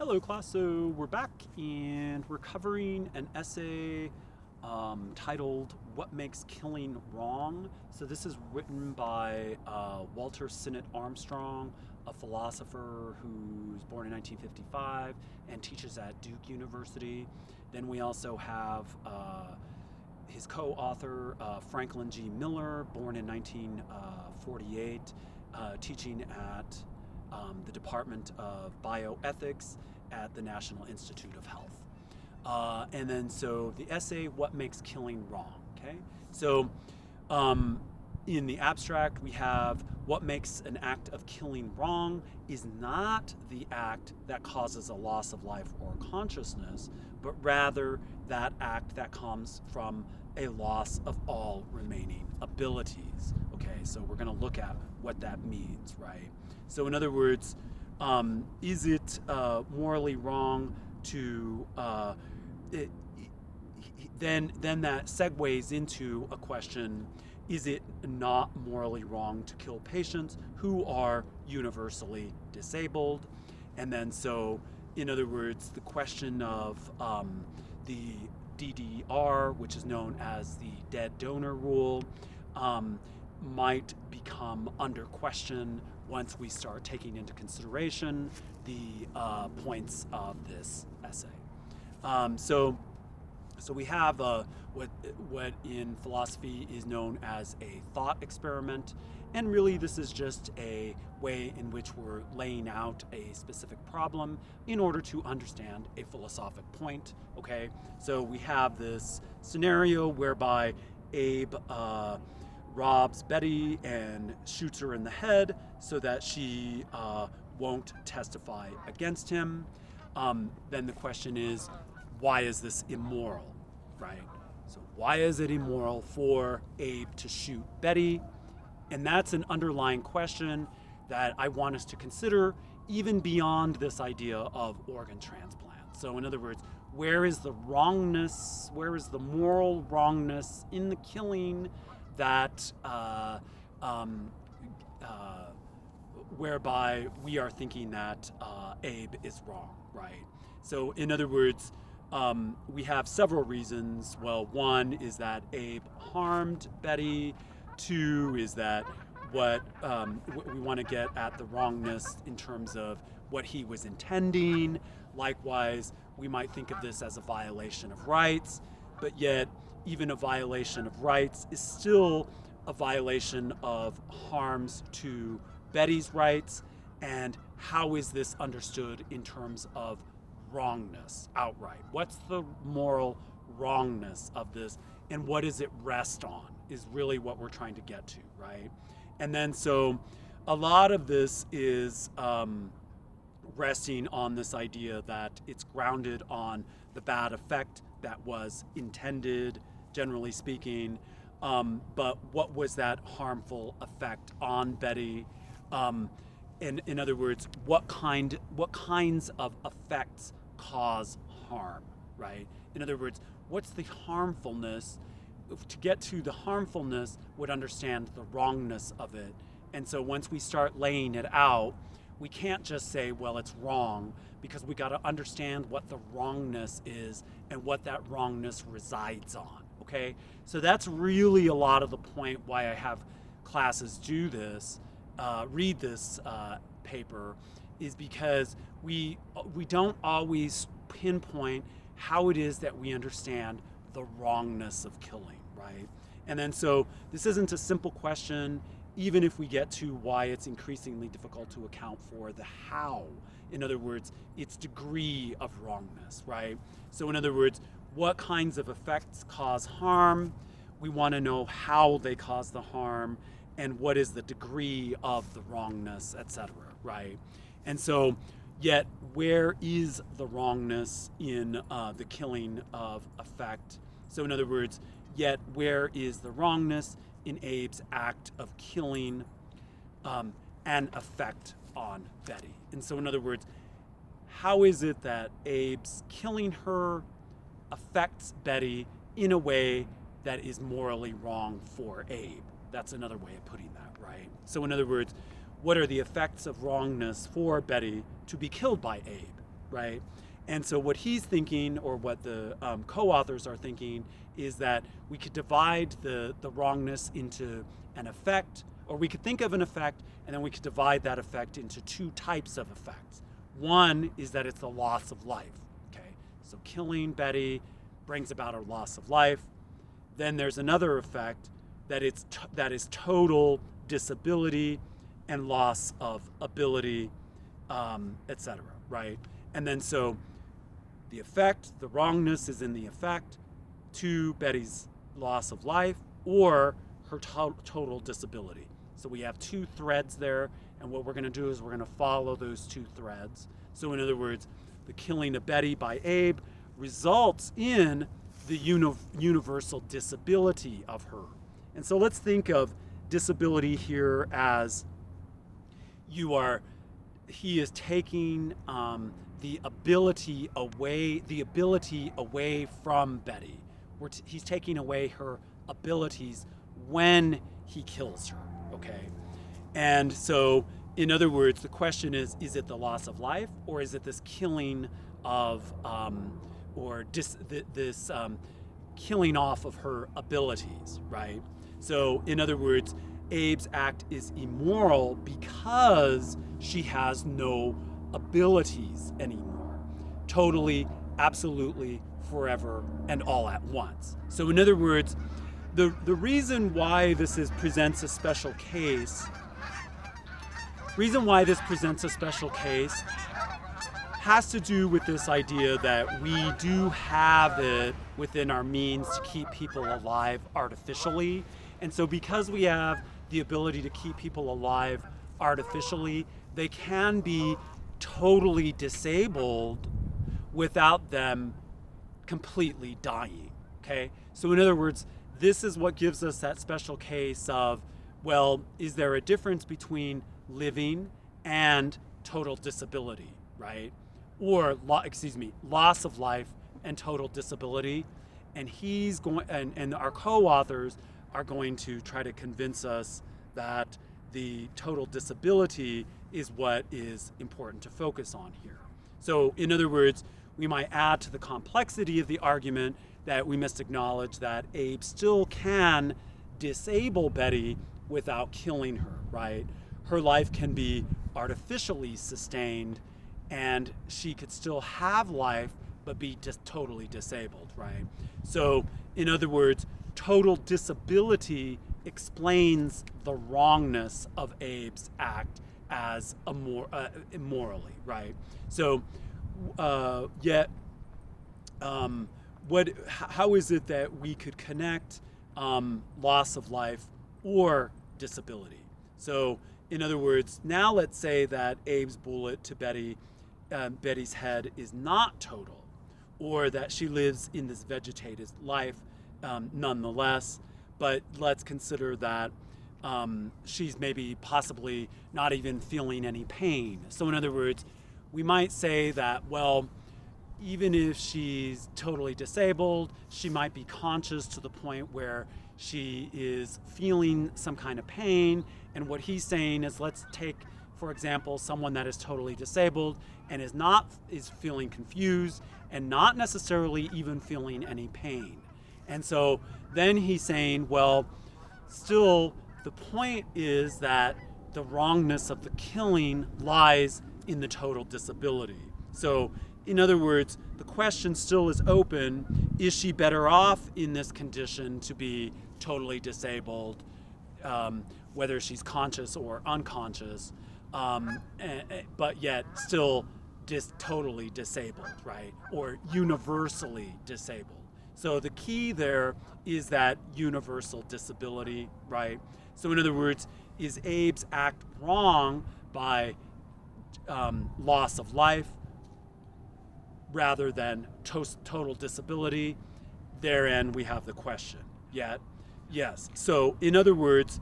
Hello class, so we're back and we're covering an essay titled What Makes Killing Wrong? So this is written by Walter Sinnott-Armstrong, a philosopher who's born in 1955 and teaches at Duke University. Then we also have his co-author, Franklin G. Miller, born in 1948, teaching at the Department of Bioethics at the National Institute of Health. And then so the essay, What Makes Killing Wrong? Okay, so in the abstract we have what makes an act of killing wrong is not the act that causes a loss of life or consciousness, but rather that act that comes from a loss of all remaining abilities. Okay, so we're going to look at what that means, right? So in other words, is it morally wrong to then that segues into a question: is it not morally wrong to kill patients who are universally disabled? And then so, in other words, the question of the DDR, which is known as the dead donor rule, might become under question once we start taking into consideration the points of this essay. So we have what in philosophy is known as a thought experiment, and really this is just a way in which we're laying out a specific problem in order to understand a philosophic point. Okay, so we have this scenario whereby Abe robs Betty and shoots her in the head so that she won't testify against him. Then the question is, why is this immoral, right? So why is it immoral for Abe to shoot Betty? And that's an underlying question that I want us to consider even beyond this idea of organ transplant. So in other words, where is the wrongness, where is the moral wrongness in the killing that whereby we are thinking that Abe is wrong, right? So in other words, we have several reasons. Well, one is that Abe harmed Betty. Two is that what we want to get at the wrongness in terms of what he was intending. Likewise, we might think of this as a violation of rights, but yet even a violation of rights is still a violation of harms to Betty's rights. And how is this understood in terms of wrongness outright? What's the moral wrongness of this, and what does it rest on is really what we're trying to get to, right? And then so a lot of this is resting on this idea that it's grounded on the bad effect that was intended, generally speaking, but what was that harmful effect on Betty? In other words, what kinds of effects cause harm, right? In other words, what's the harmfulness? To get to the harmfulness would understand the wrongness of it. And so once we start laying it out, we can't just say, well, it's wrong, because we got to understand what the wrongness is and what that wrongness resides on, okay? So that's really a lot of the point why I have classes do this, read this paper, is because we don't always pinpoint how it is that we understand the wrongness of killing, right? And then so this isn't a simple question, even if we get to why it's increasingly difficult to account for the how. In other words, its degree of wrongness, right? So in other words, what kinds of effects cause harm? We want to know how they cause the harm and what is the degree of the wrongness, etc., right? And so, yet, where is the wrongness in the killing of effect? So in other words, yet where is the wrongness in Abe's act of killing an effect on Betty? And so in other words, how is it that Abe's killing her affects Betty in a way that is morally wrong for Abe? That's another way of putting that, right? So in other words, what are the effects of wrongness for Betty to be killed by Abe, right? And so what he's thinking, or what the co-authors are thinking, is that we could divide the wrongness into an effect, or we could think of an effect, and then we could divide that effect into two types of effects. One is that it's the loss of life, okay? So killing Betty brings about a loss of life. Then there's another effect that is total disability and loss of ability, etc., right? And then so the effect, the wrongness is in the effect to Betty's loss of life or her total disability. So we have two threads there, and what we're going to do is we're going to follow those two threads. So in other words, the killing of Betty by Abe results in the universal disability of her. And so let's think of disability here as he is taking the ability away from Betty. He's taking away her abilities when he kills her, okay? And so, in other words, the question is it the loss of life, or is it this killing of, killing off of her abilities, right? So, in other words, Abe's act is immoral because she has no abilities anymore. Totally, absolutely, forever, and all at once. So in other words, the reason why this presents a special case has to do with this idea that we do have it within our means to keep people alive artificially. And so because we have the ability to keep people alive artificially, they can be totally disabled without them completely dying, okay? So in other words, this is what gives us that special case of, well, is there a difference between living and total disability, right? Or, loss of life and total disability. And he's going, and our co-authors are going to try to convince us that the total disability is what is important to focus on here. So in other words, we might add to the complexity of the argument that we must acknowledge that Abe still can disable Betty without killing her, right? Her life can be artificially sustained, and she could still have life but be just totally disabled, right? So in other words, total disability explains the wrongness of Abe's act as immorally, right? So how is it that we could connect loss of life or disability? So in other words, now let's say that Abe's bullet to Betty's head is not total, or that she lives in this vegetative life nonetheless, but let's consider that she's maybe possibly not even feeling any pain. So in other words, we might say that, well, even if she's totally disabled, she might be conscious to the point where she is feeling some kind of pain. And what he's saying is, let's take, for example, someone that is totally disabled and is feeling confused and not necessarily even feeling any pain. And so then he's saying, well, still the point is that the wrongness of the killing lies in the total disability. So in other words, the question still is open. Is she better off in this condition to be totally disabled, whether she's conscious or unconscious, but yet still totally disabled, right? Or universally disabled. So the key there is that universal disability, right? So in other words, is Abe's act wrong by loss of life rather than total disability? Therein we have the question. Yet, yes. So in other words,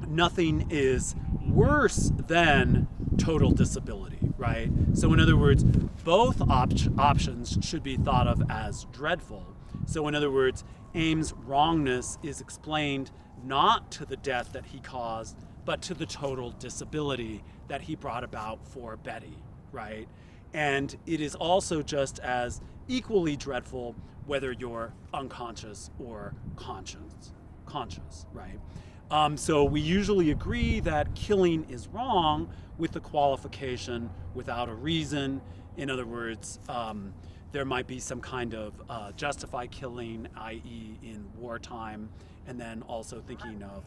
nothing is worse than total disability, right? So in other words, both options should be thought of as dreadful. So in other words, Abe's wrongness is explained not to the death that he caused, but to the total disability that he brought about for Betty, right? And it is also just as equally dreadful whether you're unconscious or conscious, right? So we usually agree that killing is wrong with the qualification without a reason. In other words, there might be some kind of justified killing, i.e. in wartime, and then also thinking of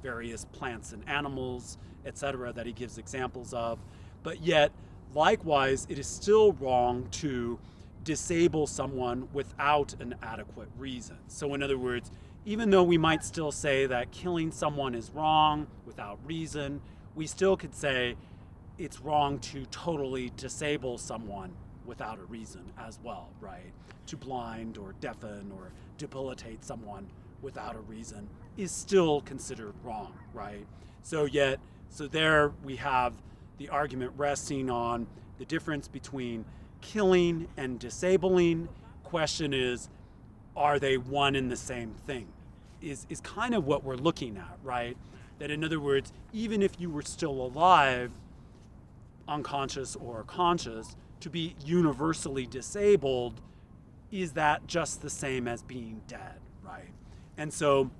various plants and animals, etc., that he gives examples of. But yet, likewise, it is still wrong to disable someone without an adequate reason. So in other words, even though we might still say that killing someone is wrong without reason, we still could say it's wrong to totally disable someone without a reason as well, right? To blind or deafen or debilitate someone without a reason is still considered wrong, right? So there we have the argument resting on the difference between killing and disabling. Question is, are they one and the same thing? Is kind of what we're looking at, right? That in other words, even if you were still alive, unconscious or conscious, to be universally disabled, is that just the same as being dead, right? And so,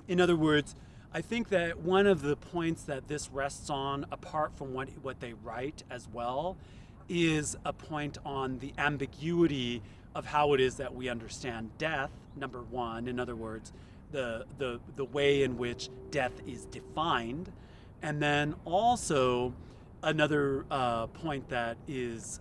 in other words, I think that one of the points that this rests on, apart from what they write as well, is a point on the ambiguity of how it is that we understand death, number one. In other words, the way in which death is defined. And then also another point that is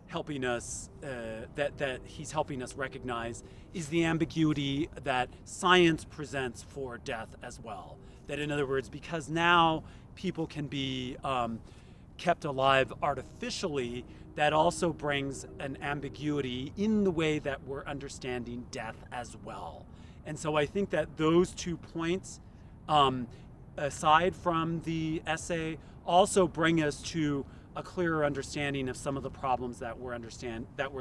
helping us, that he's helping us recognize, is the ambiguity that science presents for death as well. That in other words, because now people can be kept alive artificially, that also brings an ambiguity in the way that we're understanding death as well. And so I think that those 2 points, aside from the essay, also bring us to a clearer understanding of some of the problems that we're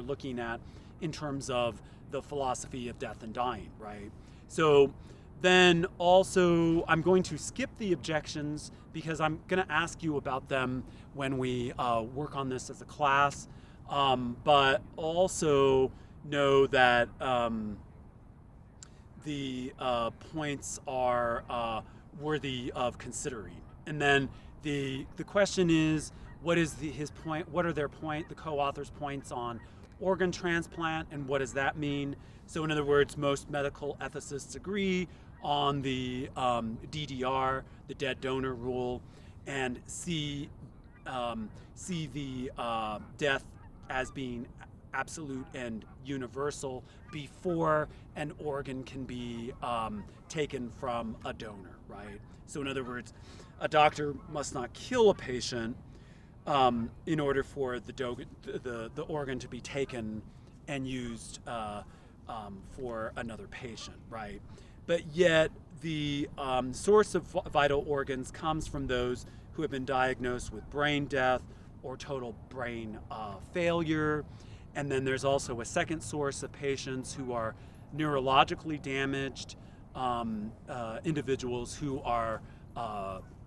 looking at in terms of the philosophy of death and dying, right? So then also I'm going to skip the objections because I'm going to ask you about them when we work on this as a class, but also know that the points are worthy of considering. And then the question is, what is his point? What are the co-authors' points on organ transplant, and what does that mean? So in other words, most medical ethicists agree on the DDR, the dead donor rule, and see the death as being absolute and universal before an organ can be taken from a donor, right? So in other words, a doctor must not kill a patient in order for the organ to be taken and used for another patient, right? But yet the source of vital organs comes from those who have been diagnosed with brain death or total brain failure. And then there's also a second source of patients who are neurologically damaged, individuals who are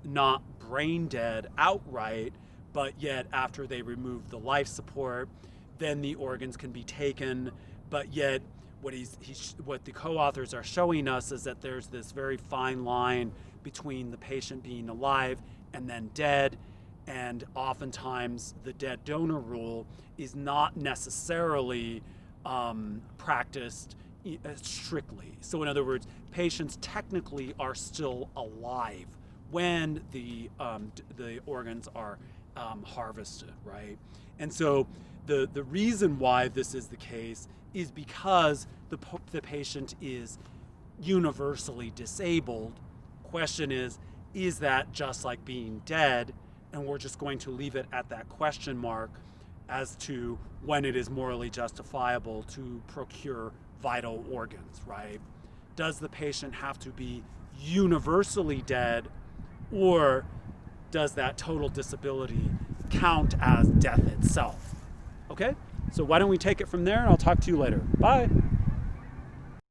not brain dead outright, but yet after they remove the life support, then the organs can be taken. But yet what the co-authors are showing us is that there's this very fine line between the patient being alive and then dead, and oftentimes the dead donor rule is not necessarily practiced strictly. So in other words, patients technically are still alive when the organs are harvested, right? And so the reason why this is the case is because the patient is universally disabled. Question is that just like being dead? And we're just going to leave it at that question mark as to when it is morally justifiable to procure vital organs, right? Does the patient have to be universally dead, or does that total disability count as death itself? Okay, so why don't we take it from there, and I'll talk to you later. Bye.